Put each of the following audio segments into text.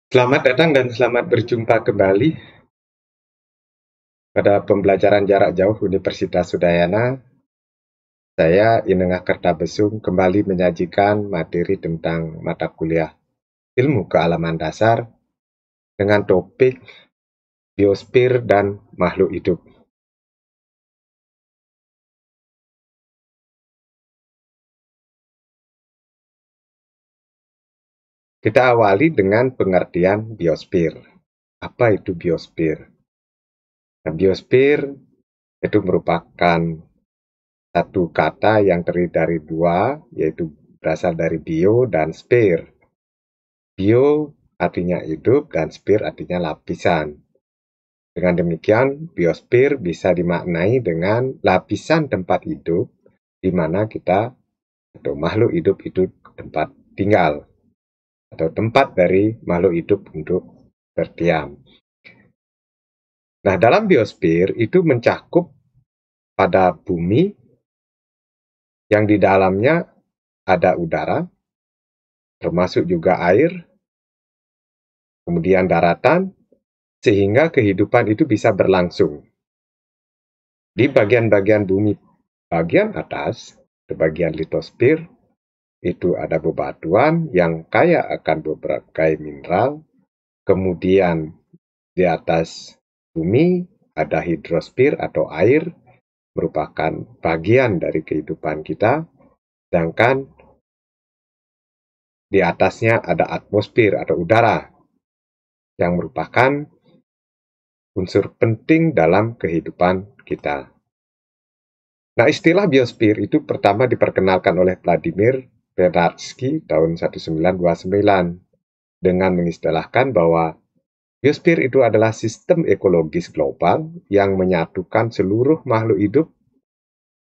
Selamat datang dan selamat berjumpa kembali pada pembelajaran jarak jauh Universitas Udayana. Saya Inengah Kertabesung kembali menyajikan materi tentang mata kuliah Ilmu Kealaman Dasar dengan topik biosfer dan makhluk hidup. Kita awali dengan pengertian biosfer. Apa itu biosfer? Nah, biosfer itu merupakan satu kata yang terdiri dari dua, yaitu berasal dari bio dan sphere. Bio artinya hidup dan sphere artinya lapisan. Dengan demikian, biosfer bisa dimaknai dengan lapisan tempat hidup di mana kita atau makhluk hidup itu tempat tinggal atau tempat dari makhluk hidup untuk berdiam. Nah, dalam biosfer itu mencakup pada bumi yang di dalamnya ada udara, termasuk juga air, kemudian daratan, sehingga kehidupan itu bisa berlangsung. Di bagian-bagian bumi bagian atas, di bagian litosfer, itu ada bebatuan yang kaya akan berbagai mineral. Kemudian di atas bumi ada hidrosfer atau air, merupakan bagian dari kehidupan kita. Sedangkan di atasnya ada atmosfer atau udara, yang merupakan unsur penting dalam kehidupan kita. Nah, istilah biosfer itu pertama diperkenalkan oleh Vladimir Vernadsky tahun 1929 dengan mengistilahkan bahwa biosfer itu adalah sistem ekologis global yang menyatukan seluruh makhluk hidup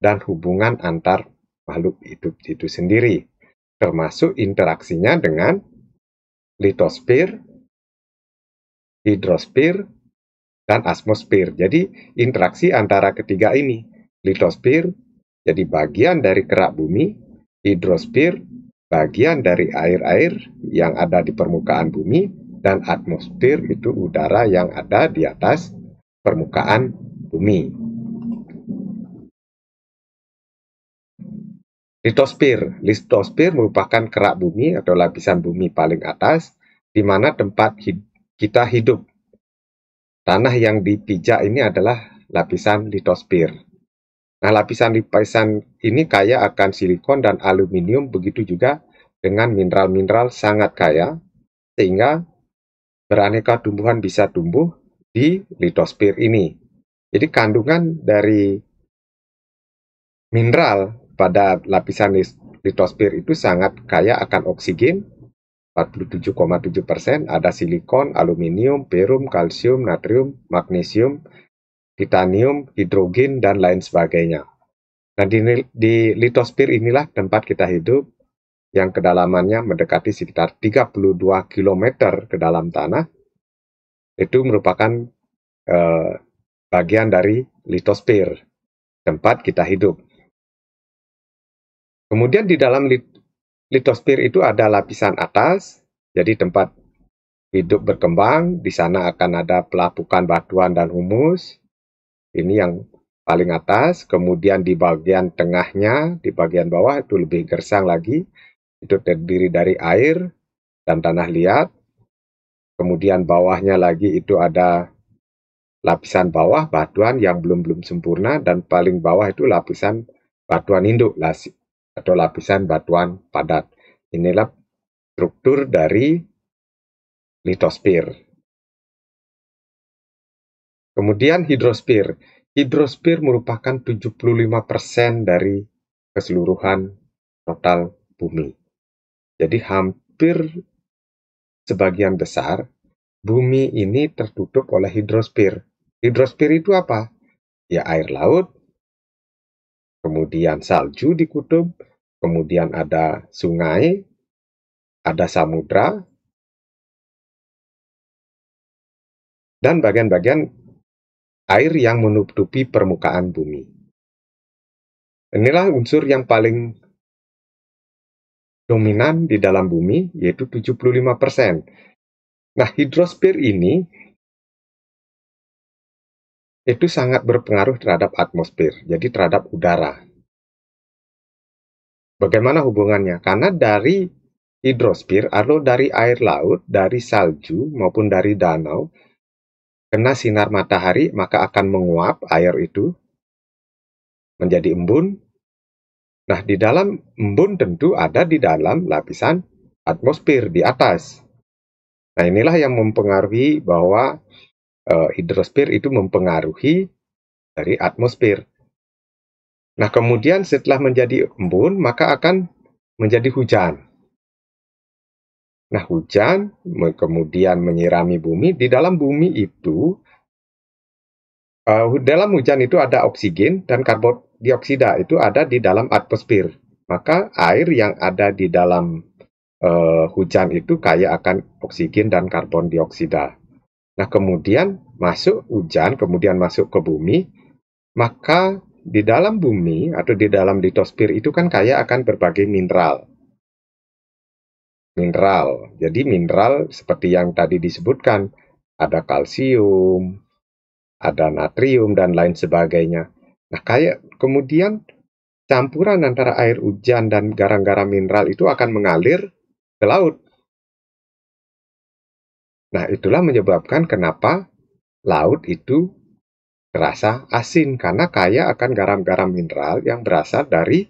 dan hubungan antar makhluk hidup itu sendiri, termasuk interaksinya dengan litosfer, hidrosfer, dan atmosfer. Jadi interaksi antara ketiga ini, litosfer jadi bagian dari kerak bumi, hidrosfer bagian dari air-air yang ada di permukaan bumi, dan atmosfer itu udara yang ada di atas permukaan bumi. Litosfer merupakan kerak bumi atau lapisan bumi paling atas di mana tempat kita hidup. Tanah yang dipijak ini adalah lapisan litosfer. Nah, lapisan-lapisan ini kaya akan silikon dan aluminium, begitu juga dengan mineral-mineral sangat kaya, sehingga beraneka tumbuhan bisa tumbuh di litosfer ini. Jadi kandungan dari mineral pada lapisan litosfer itu sangat kaya akan oksigen, 47,7%, ada silikon, aluminium, barium, kalsium, natrium, magnesium, titanium, hidrogen, dan lain sebagainya. Nah, di litosfer inilah tempat kita hidup yang kedalamannya mendekati sekitar 32 km ke dalam tanah. Itu merupakan bagian dari litosfer, tempat kita hidup. Kemudian di dalam litosfer itu ada lapisan atas, jadi tempat hidup berkembang. Di sana akan ada pelapukan batuan dan humus. Ini yang paling atas. Kemudian di bagian tengahnya, di bagian bawah itu lebih gersang lagi. Itu terdiri dari air dan tanah liat. Kemudian bawahnya lagi itu ada lapisan bawah batuan yang belum sempurna, dan paling bawah itu lapisan batuan induk atau lapisan batuan padat. Inilah struktur dari litosfer. Kemudian hidrosfer. Hidrosfer merupakan 75% dari keseluruhan total bumi. Jadi hampir sebagian besar bumi ini tertutup oleh hidrosfer. Hidrosfer itu apa? Ya, air laut, kemudian salju di kutub, kemudian ada sungai, ada samudra, dan bagian-bagian air yang menutupi permukaan bumi. Inilah unsur yang paling dominan di dalam bumi, yaitu 75%. Nah, hidrosfer ini itu sangat berpengaruh terhadap atmosfer, jadi terhadap udara. Bagaimana hubungannya? Karena dari hidrosfer atau dari air laut, dari salju maupun dari danau, kena sinar matahari maka akan menguap air itu menjadi embun. Nah, di dalam embun tentu ada di dalam lapisan atmosfer di atas. Nah, inilah yang mempengaruhi bahwa hidrosfer itu mempengaruhi dari atmosfer. Nah, kemudian setelah menjadi embun, maka akan menjadi hujan. Nah, hujan kemudian menyirami bumi. Di dalam bumi itu, dalam hujan itu ada oksigen dan karbon dioksida itu ada di dalam atmosfer. Maka air yang ada di dalam hujan itu kaya akan oksigen dan karbon dioksida. Nah, kemudian masuk hujan, kemudian masuk ke bumi, maka di dalam bumi atau di dalam litosfer itu kan kaya akan berbagai mineral. Jadi mineral seperti yang tadi disebutkan, ada kalsium, ada natrium dan lain sebagainya. Nah, kayak kemudian campuran antara air hujan dan garam-garam mineral itu akan mengalir ke laut. Nah, itulah menyebabkan kenapa laut itu terasa asin karena kaya akan garam-garam mineral yang berasal dari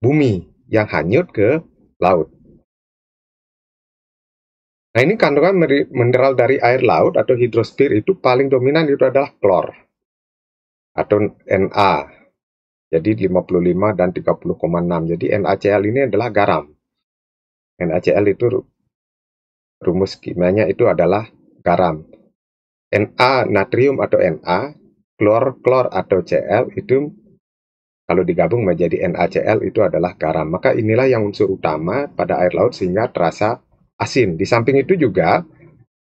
bumi yang hanyut ke laut. Nah, ini kandungan mineral dari air laut atau hidrosfer itu paling dominan itu adalah klor atau Na. Jadi 55 dan 30,6. Jadi NaCl ini adalah garam. NaCl itu rumus kimianya itu adalah garam. Na natrium atau Na, klor atau Cl itu kalau digabung menjadi NaCl itu adalah garam. Maka inilah yang unsur utama pada air laut sehingga terasa asin. Di samping itu juga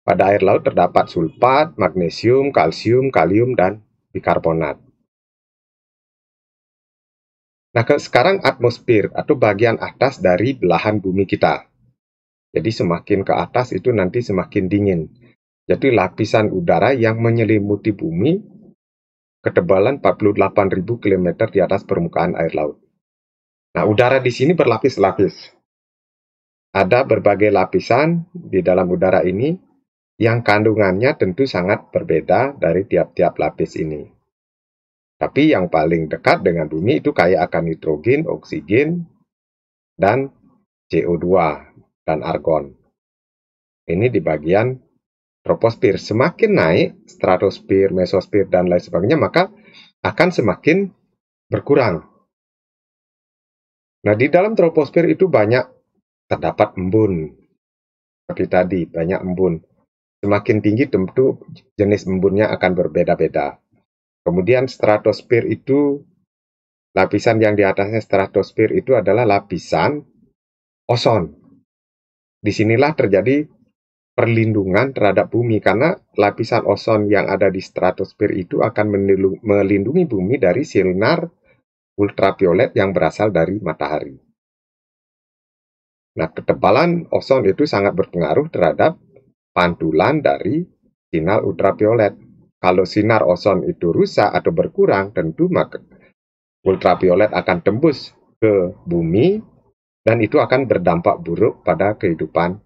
pada air laut terdapat sulfat, magnesium, kalsium, kalium, dan bikarbonat. Nah, sekarang atmosfer atau bagian atas dari belahan bumi kita. Jadi semakin ke atas itu nanti semakin dingin. Jadi lapisan udara yang menyelimuti bumi ketebalan 48.000 km di atas permukaan air laut. Nah, udara di sini berlapis-lapis. Ada berbagai lapisan di dalam udara ini yang kandungannya tentu sangat berbeda dari tiap-tiap lapis ini. Tapi yang paling dekat dengan bumi itu kaya akan nitrogen, oksigen, dan CO2 dan argon. Ini di bagian troposfer. Semakin naik stratosfer, mesosfer, dan lain sebagainya, maka akan semakin berkurang. Nah, di dalam troposfer itu banyak terdapat embun. Seperti tadi, banyak embun. Semakin tinggi tentu jenis embunnya akan berbeda-beda. Kemudian stratosfer itu, lapisan yang di atasnya stratosfer itu adalah lapisan ozon. Disinilah terjadi perlindungan terhadap bumi karena lapisan ozon yang ada di stratosfer itu akan melindungi bumi dari sinar ultraviolet yang berasal dari matahari. Nah, ketebalan ozon itu sangat berpengaruh terhadap pantulan dari sinar ultraviolet. Kalau sinar ozon itu rusak atau berkurang, tentu maka ultraviolet akan tembus ke bumi dan itu akan berdampak buruk pada kehidupan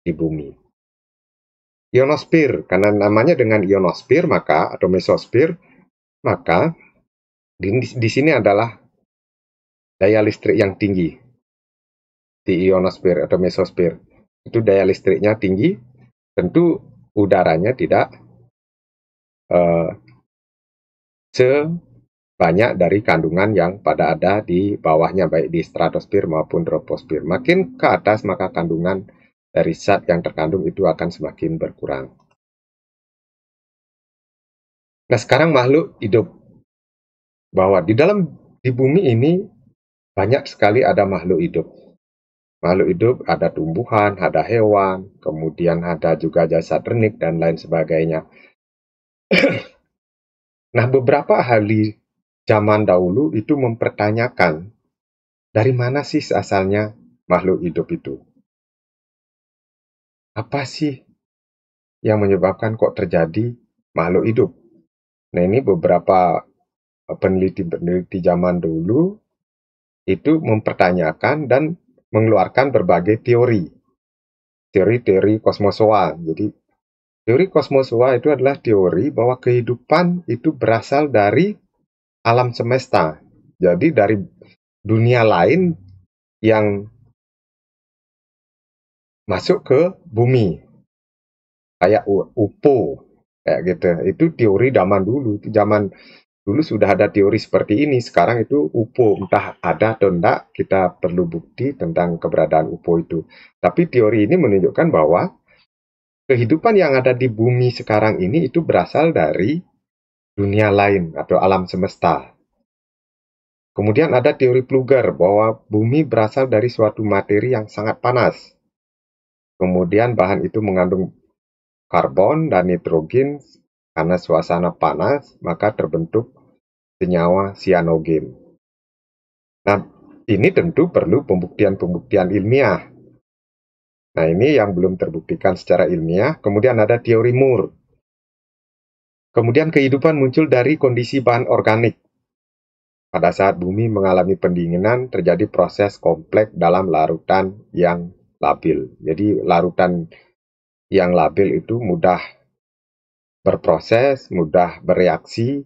di bumi. Ionosfer, karena namanya dengan ionosfer maka atau mesosfer, maka di sini adalah daya listrik yang tinggi di ionosfer atau mesosfer. Itu daya listriknya tinggi, tentu udaranya tidak uh, sebanyak dari kandungan yang pada ada di bawahnya, baik di stratosfer maupun troposfer. Makin ke atas, maka kandungan dari zat yang terkandung itu akan semakin berkurang. Nah, sekarang makhluk hidup. Bahwa di bumi ini banyak sekali ada makhluk hidup. Makhluk hidup ada tumbuhan, ada hewan, kemudian ada juga jasad renik dan lain sebagainya. Nah, beberapa ahli zaman dahulu itu mempertanyakan dari mana sih asalnya makhluk hidup itu? Apa sih yang menyebabkan kok terjadi makhluk hidup. Nah, ini beberapa peneliti-peneliti zaman dulu itu mempertanyakan dan mengeluarkan berbagai teori. Teori-teori kosmosoa. Jadi, teori kosmosoa itu adalah teori bahwa kehidupan itu berasal dari alam semesta. Jadi dari dunia lain yang masuk ke bumi, kayak UFO, kayak gitu. Itu teori zaman dulu. Zaman dulu sudah ada teori seperti ini. Sekarang itu UFO, entah ada atau enggak, kita perlu bukti tentang keberadaan UFO itu. Tapi teori ini menunjukkan bahwa kehidupan yang ada di bumi sekarang ini itu berasal dari dunia lain atau alam semesta. Kemudian ada teori Plugger bahwa bumi berasal dari suatu materi yang sangat panas. Kemudian bahan itu mengandung karbon dan nitrogen. Karena suasana panas, maka terbentuk senyawa sianogen. Nah, ini tentu perlu pembuktian-pembuktian ilmiah. Nah, ini yang belum terbuktikan secara ilmiah. Kemudian ada teori Moore. Kemudian kehidupan muncul dari kondisi bahan organik. Pada saat bumi mengalami pendinginan, terjadi proses kompleks dalam larutan yang labil. Jadi larutan yang labil itu mudah berproses, mudah bereaksi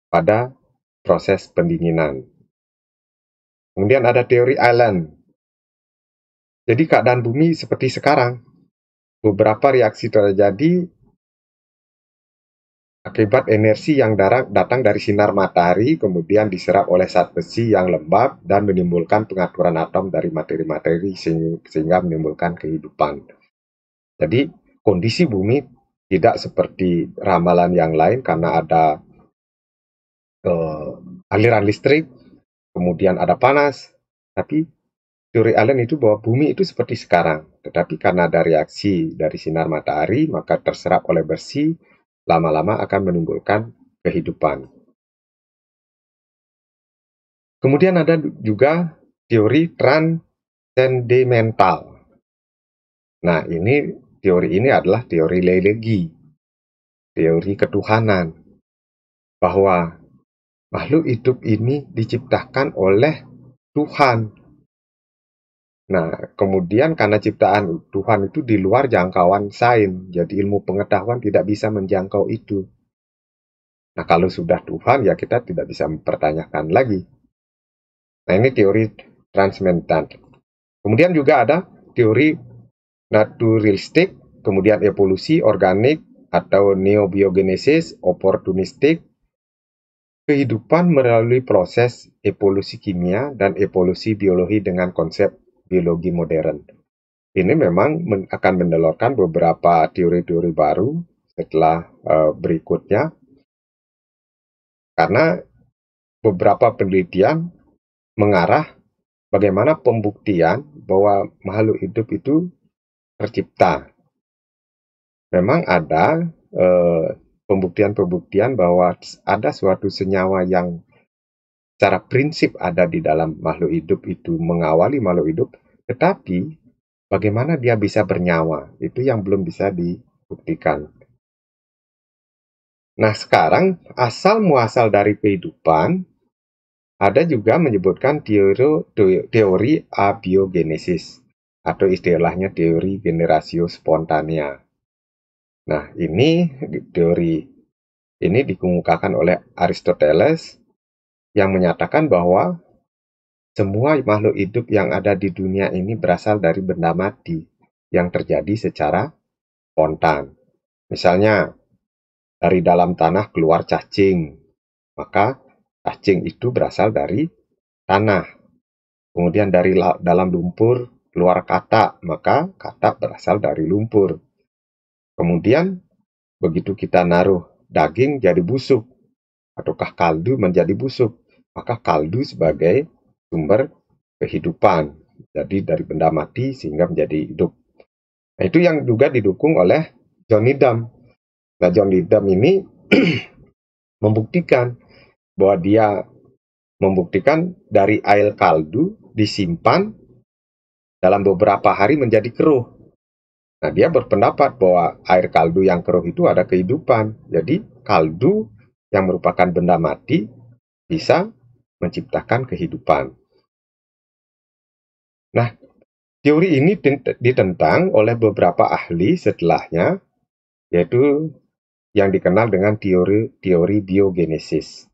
pada proses pendinginan. Kemudian ada teori island. Jadi keadaan bumi seperti sekarang. Beberapa reaksi terjadi akibat energi yang datang dari sinar matahari, kemudian diserap oleh zat besi yang lembab dan menimbulkan pengaturan atom dari materi-materi sehingga menimbulkan kehidupan. Jadi kondisi bumi tidak seperti ramalan yang lain karena ada aliran listrik, kemudian ada panas, tapi teori Allen itu bahwa bumi itu seperti sekarang, tetapi karena ada reaksi dari sinar matahari, maka terserap oleh besi, lama-lama akan menimbulkan kehidupan. Kemudian ada juga teori transcendental. Nah, teori ini adalah teori religi, teori ketuhanan, bahwa makhluk hidup ini diciptakan oleh Tuhan. Nah, kemudian karena ciptaan Tuhan itu di luar jangkauan sains, jadi ilmu pengetahuan tidak bisa menjangkau itu. Nah, kalau sudah Tuhan, ya kita tidak bisa mempertanyakan lagi. Nah, ini teori transcendental. Kemudian juga ada teori naturalistik, kemudian evolusi organik atau neobiogenesis, oportunistik, kehidupan melalui proses evolusi kimia dan evolusi biologi dengan konsep biologi modern. Ini memang akan menelurkan beberapa teori-teori baru setelah berikutnya, karena beberapa penelitian mengarah bagaimana pembuktian bahwa makhluk hidup itu tercipta. Memang ada pembuktian-pembuktian bahwa ada suatu senyawa yang secara prinsip ada di dalam makhluk hidup itu mengawali makhluk hidup, tetapi bagaimana dia bisa bernyawa, itu yang belum bisa dibuktikan. Nah, sekarang asal muasal dari kehidupan ada juga menyebutkan teori abiogenesis atau istilahnya teori generatio spontanea. Nah, teori ini dikemukakan oleh Aristoteles yang menyatakan bahwa semua makhluk hidup yang ada di dunia ini berasal dari benda mati yang terjadi secara spontan. Misalnya, dari dalam tanah keluar cacing, maka cacing itu berasal dari tanah. Kemudian dari dalam lumpur keluar katak, maka katak berasal dari lumpur. Kemudian begitu kita naruh daging jadi busuk, ataukah kaldu menjadi busuk, maka kaldu sebagai sumber kehidupan. Jadi dari benda mati sehingga menjadi hidup. Nah, itu yang juga didukung oleh John Needham. Nah, John Needham ini membuktikan bahwa dia membuktikan dari air kaldu disimpan dalam beberapa hari menjadi keruh. Nah, dia berpendapat bahwa air kaldu yang keruh itu ada kehidupan. Jadi, kaldu yang merupakan benda mati bisa menciptakan kehidupan. Nah, teori ini ditentang oleh beberapa ahli setelahnya, yaitu yang dikenal dengan teori biogenesis.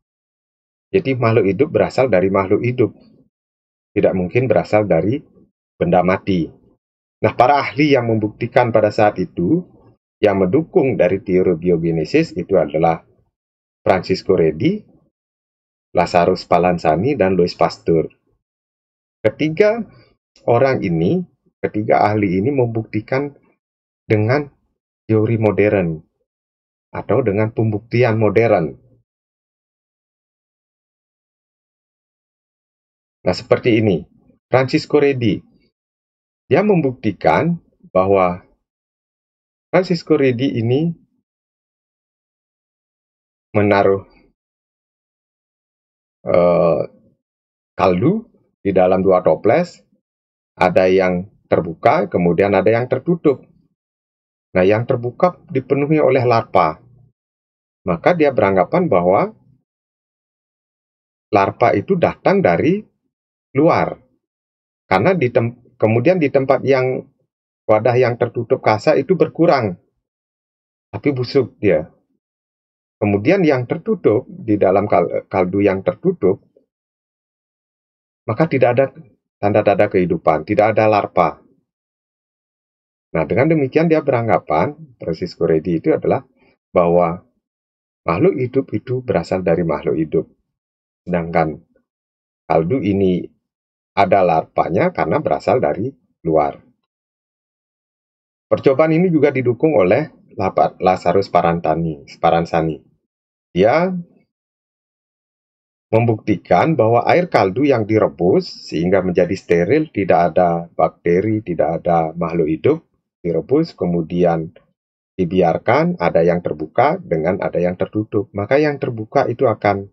Jadi, makhluk hidup berasal dari makhluk hidup, tidak mungkin berasal dari benda mati. Nah, para ahli yang membuktikan pada saat itu, yang mendukung dari teori biogenesis itu adalah Francisco Redi, Lazarus Spallanzani, dan Louis Pasteur. Ketiga orang ini, ketiga ahli ini membuktikan dengan teori modern atau dengan pembuktian modern. Nah, seperti ini. Francisco Redi, dia membuktikan bahwa Francisco Redi ini menaruh kaldu di dalam 2 toples, ada yang terbuka, kemudian ada yang tertutup. Nah, yang terbuka dipenuhi oleh larva. Maka dia beranggapan bahwa larva itu datang dari luar. Karena kemudian di tempat yang wadah yang tertutup kasa itu berkurang, tapi busuk dia. Kemudian yang tertutup, di dalam kaldu yang tertutup, maka tidak ada tanda-tanda kehidupan, tidak ada larva. Nah, dengan demikian dia beranggapan, Francisco Redi itu adalah bahwa makhluk hidup itu berasal dari makhluk hidup. Sedangkan kaldu ini ada larvanya karena berasal dari luar. Percobaan ini juga didukung oleh Lazarus Spallanzani. Dia membuktikan bahwa air kaldu yang direbus sehingga menjadi steril, tidak ada bakteri, tidak ada makhluk hidup, direbus kemudian dibiarkan, ada yang terbuka dengan ada yang tertutup. Maka yang terbuka itu akan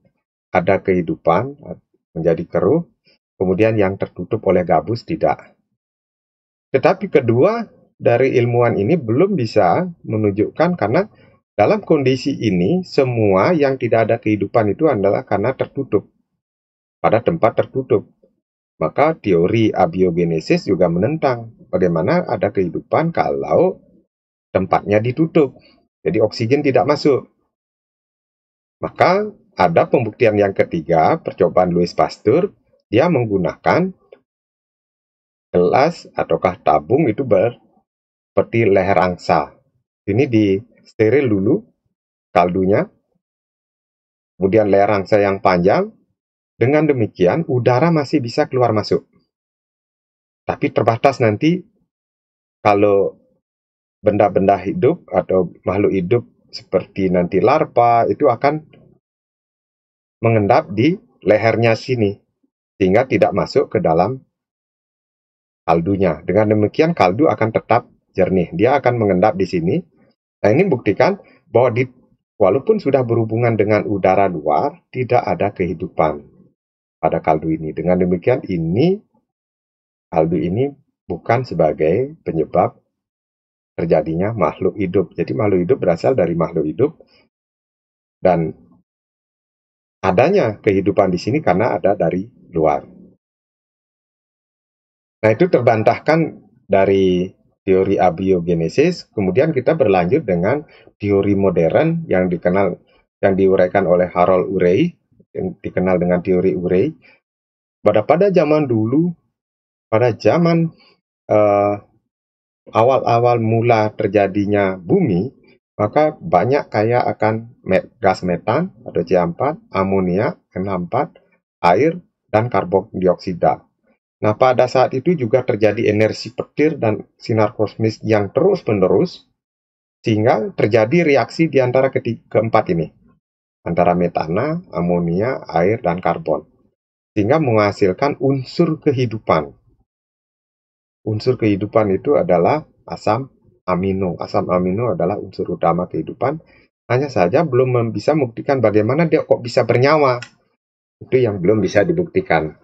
ada kehidupan, menjadi keruh, kemudian yang tertutup oleh gabus tidak. Tetapi kedua dari ilmuwan ini belum bisa menunjukkan, karena dalam kondisi ini semua yang tidak ada kehidupan itu adalah karena tertutup, pada tempat tertutup. Maka teori abiogenesis juga menentang bagaimana ada kehidupan kalau tempatnya ditutup. Jadi oksigen tidak masuk. Maka ada pembuktian yang ketiga, percobaan Louis Pasteur. Dia menggunakan gelas ataukah tabung itu seperti leher angsa. Ini di steril dulu kaldunya, kemudian leher angsa yang panjang. Dengan demikian udara masih bisa keluar masuk. Tapi terbatas nanti kalau benda-benda hidup atau makhluk hidup seperti nanti larva itu akan mengendap di lehernya sini sehingga tidak masuk ke dalam kaldunya. Dengan demikian kaldu akan tetap jernih. Dia akan mengendap di sini. Nah, ini buktikan bahwa walaupun sudah berhubungan dengan udara luar, tidak ada kehidupan pada kaldu ini. Dengan demikian kaldu ini bukan sebagai penyebab terjadinya makhluk hidup. Jadi makhluk hidup berasal dari makhluk hidup, dan adanya kehidupan di sini karena ada dari luar. Nah, itu terbantahkan dari teori abiogenesis. Kemudian kita berlanjut dengan teori modern yang diuraikan oleh Harold Urey, yang dikenal dengan teori Urey. Pada zaman dulu, pada zaman awal-awal mula terjadinya bumi, maka banyak kaya akan gas metan atau C4, amonia N4, air, dan karbon dioksida. Nah, pada saat itu juga terjadi energi petir dan sinar kosmis yang terus-menerus, sehingga terjadi reaksi di antara keempat ini, antara metana, amonia, air, dan karbon, sehingga menghasilkan unsur kehidupan. Unsur kehidupan itu adalah asam amino. Asam amino adalah unsur utama kehidupan. Hanya saja belum bisa membuktikan bagaimana dia kok bisa bernyawa. Itu yang belum bisa dibuktikan.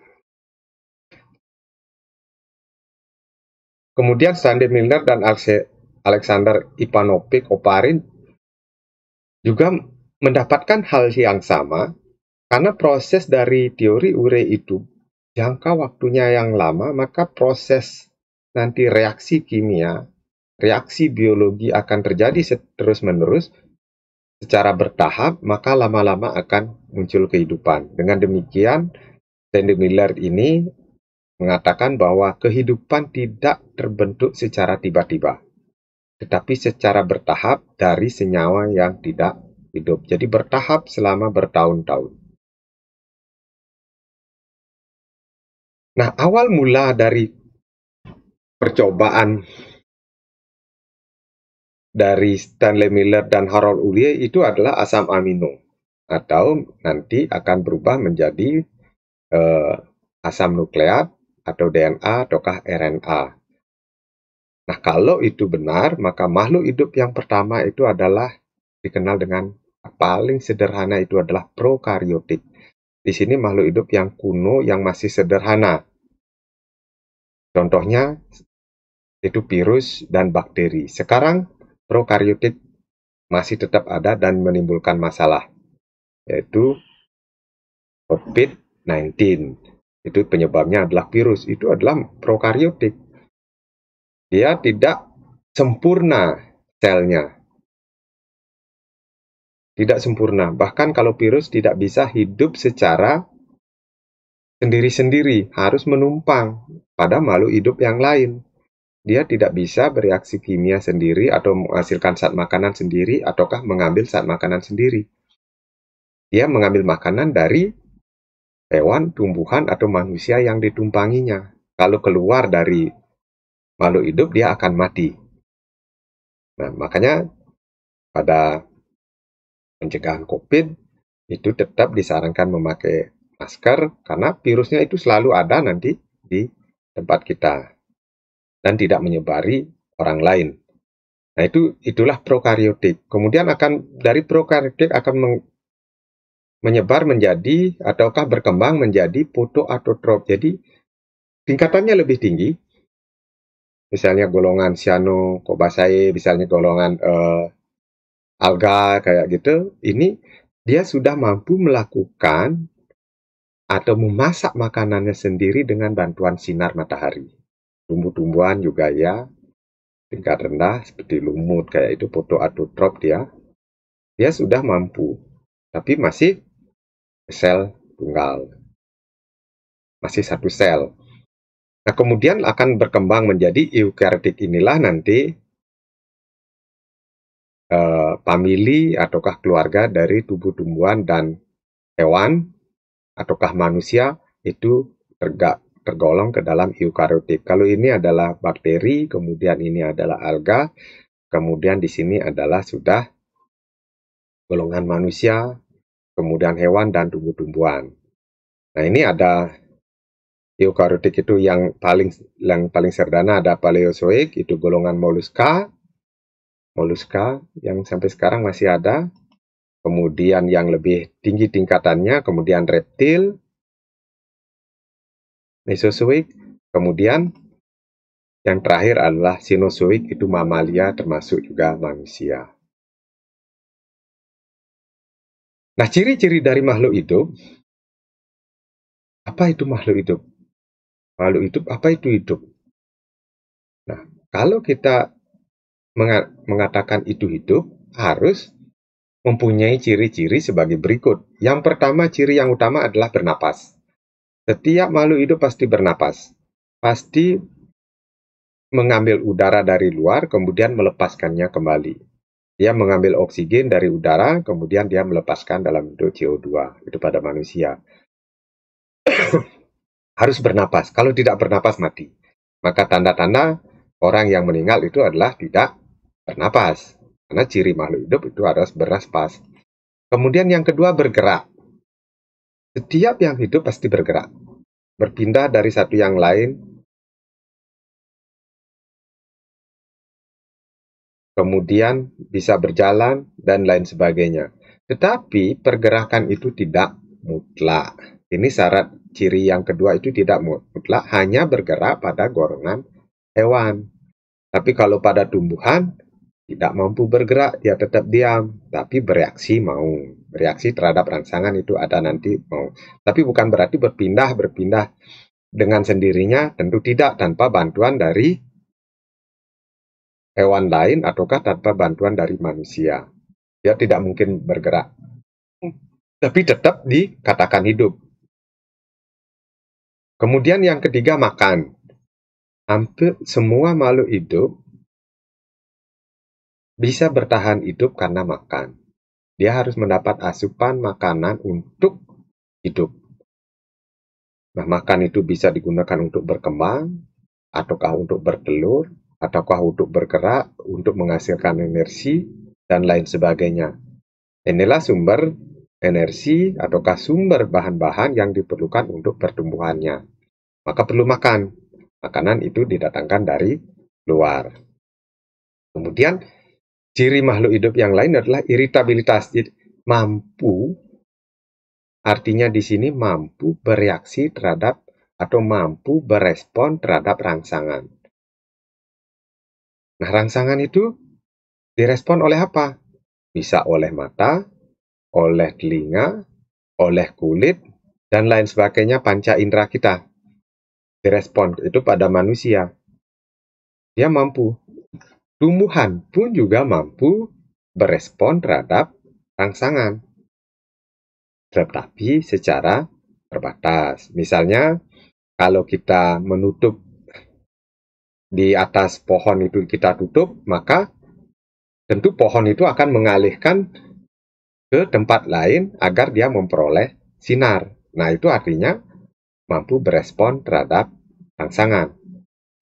Kemudian Sandy Milner dan Alexander Ivanovich Oparin juga mendapatkan hal yang sama karena proses dari teori Urey itu jangka waktunya yang lama, maka proses nanti reaksi kimia, reaksi biologi akan terjadi terus-menerus secara bertahap, maka lama-lama akan muncul kehidupan. Dengan demikian, Sandy Miller ini mengatakan bahwa kehidupan tidak terbentuk secara tiba-tiba, tetapi secara bertahap dari senyawa yang tidak hidup. Jadi bertahap selama bertahun-tahun. Nah, awal mula dari percobaan dari Stanley Miller dan Harold Urey itu adalah asam amino, atau nanti akan berubah menjadi asam nukleat atau DNA ataukah RNA. Nah, kalau itu benar, maka makhluk hidup yang pertama itu adalah dikenal dengan paling sederhana, itu adalah prokariotik. Di sini makhluk hidup yang kuno yang masih sederhana. Contohnya itu virus dan bakteri. Sekarang prokariotik masih tetap ada dan menimbulkan masalah, yaitu COVID-19. Itu penyebabnya adalah virus. Itu adalah prokariotik. Dia tidak sempurna selnya. Tidak sempurna. Bahkan kalau virus tidak bisa hidup secara sendiri-sendiri, harus menumpang pada makhluk hidup yang lain. Dia tidak bisa bereaksi kimia sendiri atau menghasilkan zat makanan sendiri ataukah mengambil zat makanan sendiri. Dia mengambil makanan dari hewan, tumbuhan, atau manusia yang ditumpanginya. Kalau keluar dari makhluk hidup, dia akan mati. Nah, makanya pada pencegahan COVID, itu tetap disarankan memakai masker, karena virusnya itu selalu ada nanti di tempat kita dan tidak menyebari orang lain. Nah, itulah prokariotik. Kemudian dari prokariotik akan menyebar menjadi ataukah berkembang menjadi fotoautotrof. Jadi tingkatannya lebih tinggi. Misalnya golongan cyanocobacter, misalnya golongan alga kayak gitu. Ini dia sudah mampu melakukan atau memasak makanannya sendiri dengan bantuan sinar matahari. Tumbuh-tumbuhan juga ya, tingkat rendah seperti lumut kayak itu fotoautotrof dia sudah mampu, tapi masih sel tunggal, masih satu sel. Nah, kemudian akan berkembang menjadi eukariotik. Inilah nanti famili ataukah keluarga dari tumbuh-tumbuhan dan hewan ataukah manusia itu tergolong ke dalam eukariotik. Kalau ini adalah bakteri, kemudian ini adalah alga, kemudian di sini adalah sudah golongan manusia, kemudian hewan dan tumbuh-tumbuhan. Nah, ini ada eukariotik itu yang paling sederhana ada Paleozoik, itu golongan moluska yang sampai sekarang masih ada. Kemudian yang lebih tinggi tingkatannya, kemudian reptil, Mesozoik, kemudian yang terakhir adalah Cenozoik, itu mamalia termasuk juga manusia. Nah, ciri-ciri dari makhluk hidup, apa itu makhluk hidup? Makhluk hidup, apa itu hidup? Nah, kalau kita mengatakan itu hidup, harus mempunyai ciri-ciri sebagai berikut. Yang pertama, ciri yang utama adalah bernapas. Setiap makhluk hidup pasti bernapas. Pasti mengambil udara dari luar, kemudian melepaskannya kembali. Dia mengambil oksigen dari udara, kemudian dia melepaskan dalam bentuk CO2. Itu pada manusia. Harus bernapas. Kalau tidak bernapas, mati. Maka tanda-tanda orang yang meninggal itu adalah tidak bernapas. Karena ciri makhluk hidup itu harus bernapas. Kemudian yang kedua, bergerak. Setiap yang hidup pasti bergerak. Berpindah dari satu yang lain. Kemudian bisa berjalan dan lain sebagainya. Tetapi pergerakan itu tidak mutlak. Ini syarat ciri yang kedua, itu tidak mutlak, hanya bergerak pada golongan hewan. Tapi kalau pada tumbuhan, tidak mampu bergerak, dia tetap diam, tapi bereaksi mau. Bereaksi terhadap rangsangan itu ada nanti mau. Tapi bukan berarti berpindah dengan sendirinya, tentu tidak tanpa bantuan dari hewan lain ataukah tanpa bantuan dari manusia. Dia tidak mungkin bergerak. Tapi tetap dikatakan hidup. Kemudian yang ketiga makan. Hampir semua makhluk hidup bisa bertahan hidup karena makan. Dia harus mendapat asupan makanan untuk hidup. Nah, makan itu bisa digunakan untuk berkembang, ataukah untuk bertelur, ataukah untuk bergerak, untuk menghasilkan energi, dan lain sebagainya. Inilah sumber energi ataukah sumber bahan-bahan yang diperlukan untuk pertumbuhannya. Maka perlu makan. Makanan itu didatangkan dari luar. Kemudian, ciri makhluk hidup yang lain adalah iritabilitas. Jadi, mampu, artinya di sini mampu bereaksi terhadap atau mampu berespon terhadap rangsangan. Nah, rangsangan itu direspon oleh apa? Bisa oleh mata, oleh telinga, oleh kulit, dan lain sebagainya panca indera kita. Direspon itu pada manusia. Dia mampu. Tumbuhan pun juga mampu berespon terhadap rangsangan, tetapi secara terbatas. Misalnya, kalau kita menutup di atas pohon itu kita tutup, maka tentu pohon itu akan mengalihkan ke tempat lain agar dia memperoleh sinar. Nah, itu artinya mampu berespon terhadap rangsangan.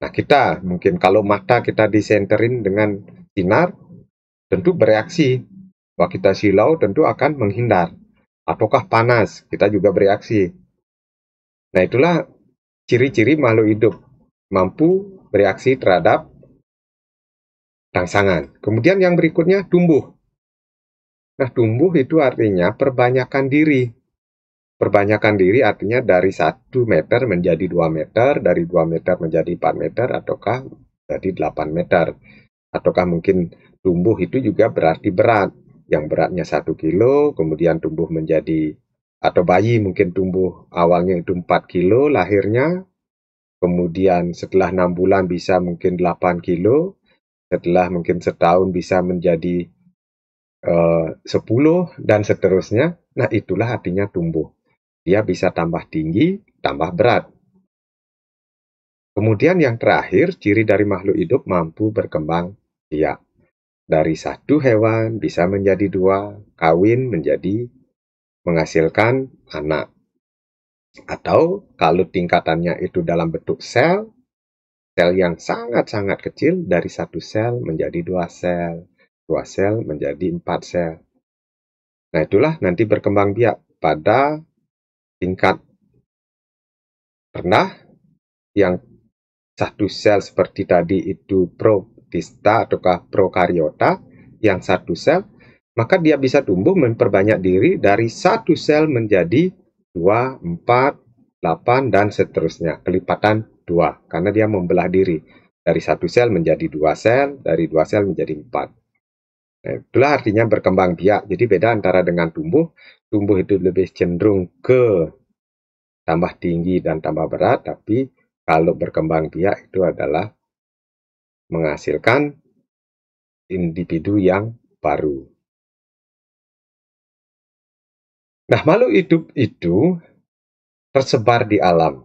Nah, kita mungkin kalau mata kita disenterin dengan sinar, tentu bereaksi. Kalau kita silau tentu akan menghindar. Ataukah panas, kita juga bereaksi. Nah, itulah ciri-ciri makhluk hidup. Mampu bereaksi terhadap rangsangan. Kemudian yang berikutnya, tumbuh. Nah, tumbuh itu artinya perbanyakan diri. Perbanyakan diri artinya dari 1 meter menjadi 2 meter, dari 2 meter menjadi 4 meter, ataukah jadi 8 meter. Ataukah mungkin tumbuh itu juga berarti berat. Yang beratnya 1 kilo, kemudian tumbuh menjadi, atau bayi mungkin tumbuh awalnya itu 4 kilo lahirnya, kemudian setelah 6 bulan bisa mungkin 8 kilo, setelah mungkin setahun bisa menjadi 10, dan seterusnya. Nah, itulah artinya tumbuh. Dia bisa tambah tinggi, tambah berat. Kemudian yang terakhir, ciri dari makhluk hidup mampu berkembang biak. Dari 1 hewan bisa menjadi 2, kawin menjadi menghasilkan anak. Atau kalau tingkatannya itu dalam bentuk sel, sel yang sangat-sangat kecil, dari 1 sel menjadi 2 sel, 2 sel menjadi 4 sel. Nah, itulah nanti berkembang biak pada tingkat rendah, yang 1 sel seperti tadi itu protista ataukah prokariota, yang 1 sel, maka dia bisa tumbuh memperbanyak diri dari 1 sel menjadi 2, 4, 8, dan seterusnya. Kelipatan 2, karena dia membelah diri. Dari 1 sel menjadi 2 sel, dari 2 sel menjadi 4. Nah, itulah artinya berkembang biak. Jadi beda antara dengan tumbuh. Tumbuh itu lebih cenderung ke tambah tinggi dan tambah berat, tapi kalau berkembang biak itu adalah menghasilkan individu yang baru. Nah, makhluk hidup itu tersebar di alam.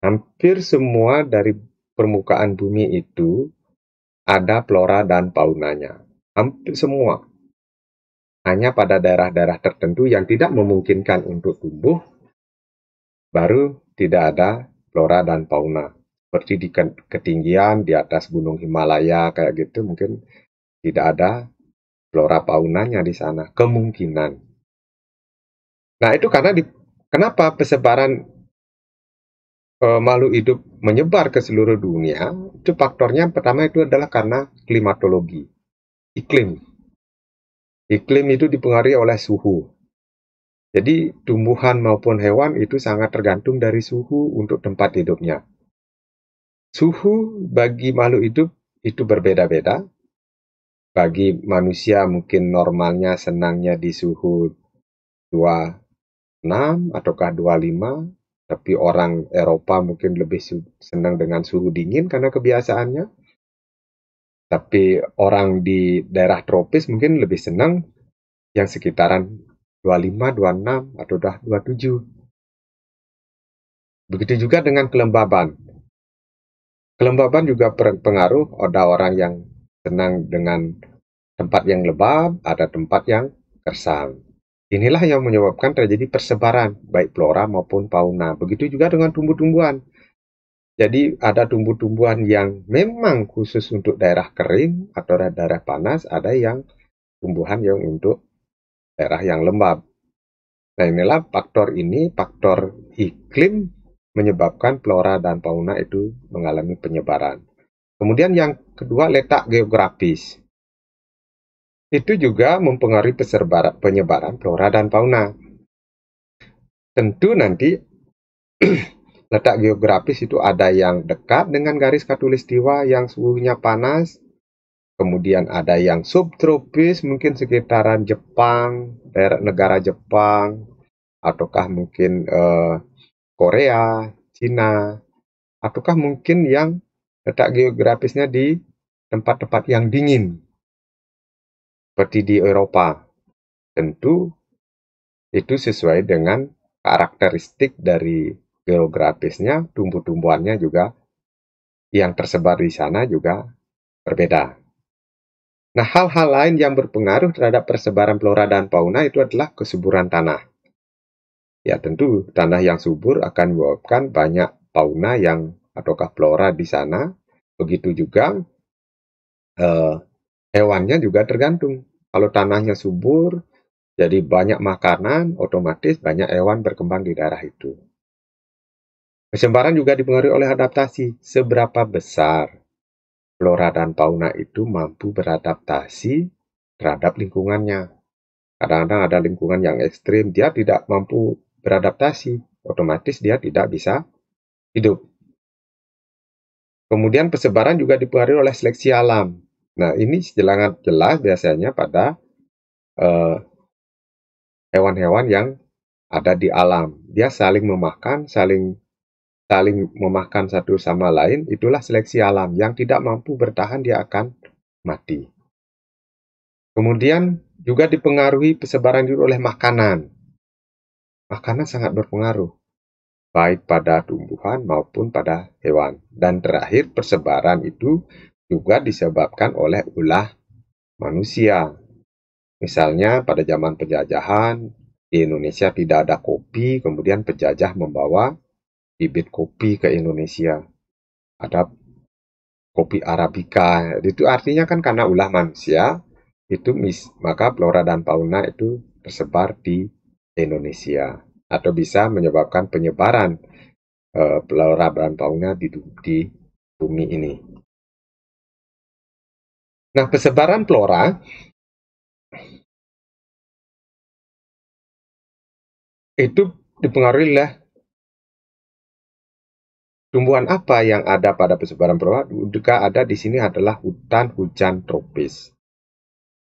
Hampir semua dari permukaan bumi itu ada flora dan faunanya. Hampir semua. Hanya pada daerah-daerah tertentu yang tidak memungkinkan untuk tumbuh, baru tidak ada flora dan fauna. Seperti di ketinggian di atas gunung Himalaya kayak gitu, mungkin tidak ada flora faunanya di sana, kemungkinan. Nah, itu karena kenapa persebaran makhluk hidup menyebar ke seluruh dunia? Itu faktornya pertama itu adalah karena klimatologi, iklim. Iklim itu dipengaruhi oleh suhu. Jadi tumbuhan maupun hewan itu sangat tergantung dari suhu untuk tempat hidupnya. Suhu bagi makhluk hidup itu berbeda-beda. Bagi manusia mungkin normalnya senangnya di suhu 26 ataukah 25, tapi orang Eropa mungkin lebih senang dengan suhu dingin karena kebiasaannya. Tapi orang di daerah tropis mungkin lebih senang yang sekitaran 25, 26, atau udah 27. Begitu juga dengan kelembaban. Kelembaban juga berpengaruh, ada orang yang senang dengan tempat yang lembab, ada tempat yang gersang. Inilah yang menyebabkan terjadi persebaran, baik flora maupun fauna. Begitu juga dengan tumbuh-tumbuhan. Jadi ada tumbuh-tumbuhan yang memang khusus untuk daerah kering atau daerah panas, ada yang tumbuhan yang untuk daerah yang lembab. Nah, inilah faktor iklim menyebabkan flora dan fauna itu mengalami penyebaran. Kemudian yang kedua, letak geografis. Itu juga mempengaruhi penyebaran flora dan fauna. Tentu nanti letak geografis itu ada yang dekat dengan garis khatulistiwa yang suhunya panas, kemudian ada yang subtropis mungkin sekitaran Jepang, daerah negara Jepang, ataukah mungkin Korea, Cina, ataukah mungkin yang letak geografisnya di tempat-tempat yang dingin, seperti di Eropa. Tentu itu sesuai dengan karakteristik dari geografisnya, tumbuh-tumbuhannya juga yang tersebar di sana juga berbeda. Nah, hal-hal lain yang berpengaruh terhadap persebaran flora dan fauna itu adalah kesuburan tanah. Ya, tentu tanah yang subur akan menyebabkan banyak fauna yang ataukah flora di sana. Begitu juga eh, hewannya juga tergantung. Kalau tanahnya subur, jadi banyak makanan, otomatis banyak hewan berkembang di daerah itu. Persebaran juga dipengaruhi oleh adaptasi. Seberapa besar flora dan fauna itu mampu beradaptasi terhadap lingkungannya. Kadang-kadang ada lingkungan yang ekstrim, dia tidak mampu beradaptasi, otomatis dia tidak bisa hidup. Kemudian persebaran juga dipengaruhi oleh seleksi alam. Nah, ini sangat jelas biasanya pada eh, hewan-hewan yang ada di alam. Dia saling memakan, saling memakan satu sama lain, itulah seleksi alam. Yang tidak mampu bertahan, dia akan mati. Kemudian juga dipengaruhi persebaran itu oleh makanan. Makanan sangat berpengaruh, baik pada tumbuhan maupun pada hewan. Dan terakhir, persebaran itu juga disebabkan oleh ulah manusia. Misalnya pada zaman penjajahan, di Indonesia tidak ada kopi, kemudian penjajah membawa bibit kopi ke Indonesia. Ada kopi Arabica. Itu artinya kan karena ulah manusia, itu maka flora dan fauna itu tersebar di Indonesia. Atau bisa menyebabkan penyebaran flora dan fauna di bumi ini. Nah, persebaran flora itu dipengaruhi oleh tumbuhan apa yang ada pada persebaran flora. Juga ada di sini adalah hutan hujan tropis.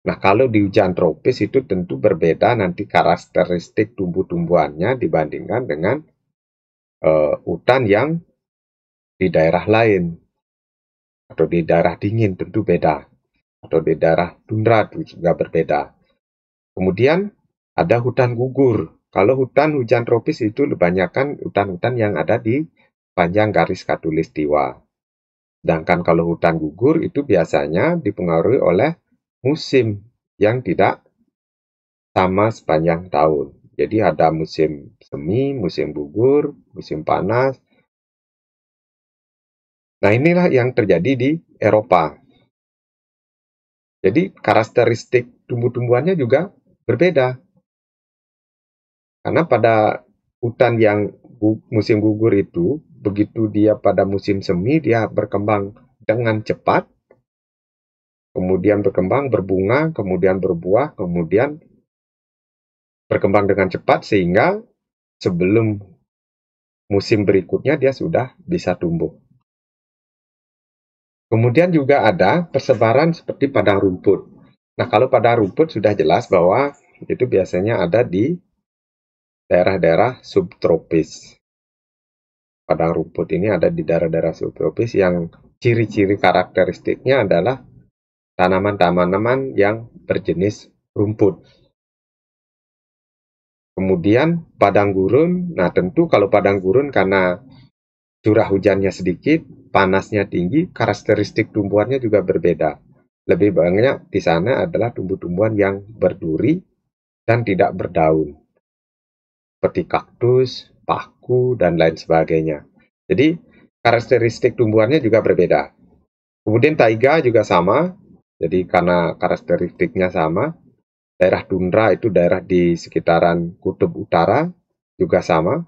Nah, kalau di hujan tropis itu tentu berbeda nanti karakteristik tumbuh-tumbuhannya dibandingkan dengan hutan yang di daerah lain atau di daerah dingin tentu beda, atau di daerah tundra juga berbeda. Kemudian ada hutan gugur. Kalau hutan hujan tropis itu kebanyakan hutan-hutan yang ada di panjang garis khatulistiwa. Sedangkan kalau hutan gugur itu biasanya dipengaruhi oleh musim yang tidak sama sepanjang tahun. Jadi ada musim semi, musim gugur, musim panas. Nah, inilah yang terjadi di Eropa. Jadi karakteristik tumbuh-tumbuhannya juga berbeda. Karena pada hutan yang musim gugur itu, begitu dia pada musim semi, dia berkembang dengan cepat, kemudian berkembang, berbunga, kemudian berbuah, kemudian berkembang dengan cepat sehingga sebelum musim berikutnya dia sudah bisa tumbuh. Kemudian juga ada persebaran seperti padang rumput. Nah, kalau padang rumput sudah jelas bahwa itu biasanya ada di daerah-daerah subtropis. Padang rumput ini ada di daerah-daerah subtropis yang ciri-ciri karakteristiknya adalah tanaman-tanaman yang berjenis rumput. Kemudian padang gurun, nah tentu kalau padang gurun karena curah hujannya sedikit, panasnya tinggi, karakteristik tumbuhannya juga berbeda. Lebih banyak di sana adalah tumbuh-tumbuhan yang berduri dan tidak berdaun, seperti kaktus, paku, dan lain sebagainya. Jadi, karakteristik tumbuhannya juga berbeda. Kemudian taiga juga sama, jadi karena karakteristiknya sama, daerah tundra itu daerah di sekitaran kutub utara juga sama.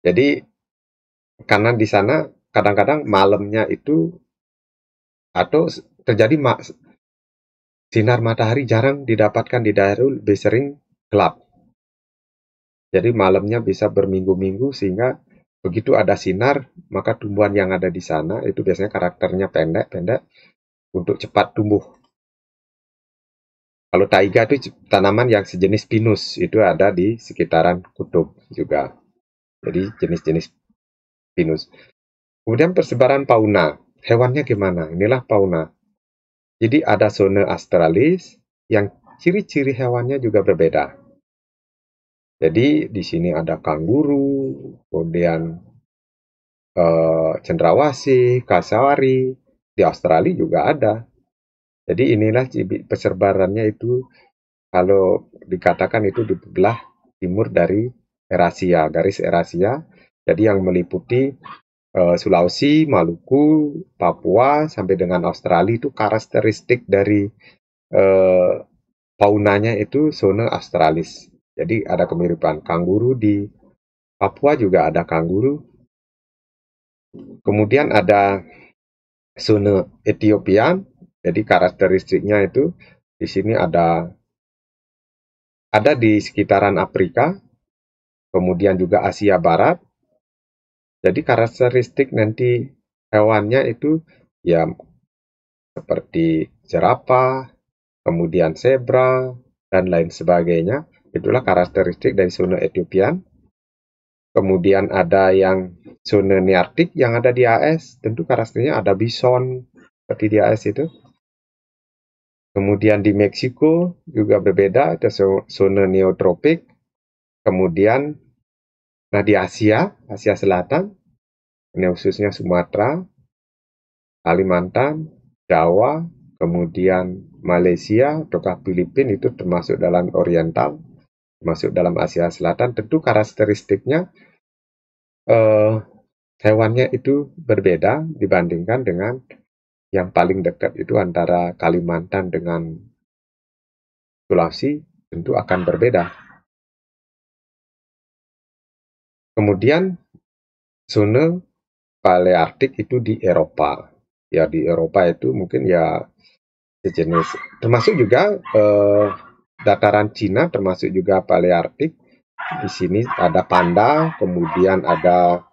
Jadi, karena di sana kadang-kadang malamnya itu atau terjadi sinar matahari jarang didapatkan di daerah lebih sering gelap. Jadi malamnya bisa berminggu-minggu sehingga begitu ada sinar, maka tumbuhan yang ada di sana itu biasanya karakternya pendek-pendek untuk cepat tumbuh. Kalau taiga itu tanaman yang sejenis pinus, itu ada di sekitaran kutub juga. Jadi jenis-jenis pinus. Kemudian persebaran fauna. Hewannya gimana? Inilah fauna. Jadi ada zona australis yang ciri-ciri hewannya juga berbeda. Jadi di sini ada kanguru, kemudian cendrawasih, kasawari, di Australia juga ada. Jadi inilah persebarannya itu kalau dikatakan itu di belah timur dari Eurasia, garis Eurasia. Jadi yang meliputi Sulawesi, Maluku, Papua sampai dengan Australia itu karakteristik dari eh, faunanya itu zona australis. Jadi ada kemiripan kanguru di Papua juga ada kanguru. Kemudian ada zona Etiopian. Jadi karakteristiknya itu di sini ada di sekitaran Afrika, kemudian juga Asia Barat. Jadi karakteristik nanti hewannya itu ya seperti jerapah, kemudian zebra, dan lain sebagainya. Itulah karakteristik dari zona Etiopian. Kemudian ada yang zona Nearktik yang ada di AS, tentu karakternya ada bison seperti di AS itu. Kemudian di Meksiko juga berbeda, ada zona neotropik. Kemudian, nah di Asia, Asia Selatan, ini khususnya Sumatera, Kalimantan, Jawa, kemudian Malaysia, ataukah Filipina itu termasuk dalam Oriental, termasuk dalam Asia Selatan. Tentu karakteristiknya eh, hewannya itu berbeda dibandingkan dengan yang paling dekat itu antara Kalimantan dengan Sulawesi, tentu akan berbeda. Kemudian zona Palearktik itu di Eropa. Ya di Eropa itu mungkin ya sejenis. Termasuk juga dataran Cina termasuk juga Palearktik. Di sini ada panda, kemudian ada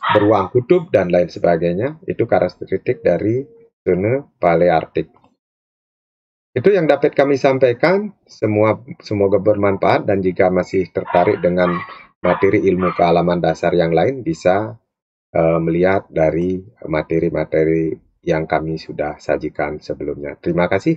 beruang kutub dan lain sebagainya. Itu karakteristik dari zona Palearktik. Itu yang dapat kami sampaikan. Semoga bermanfaat dan jika masih tertarik dengan materi ilmu kealaman dasar yang lain bisa melihat dari materi-materi yang kami sudah sajikan sebelumnya. Terima kasih.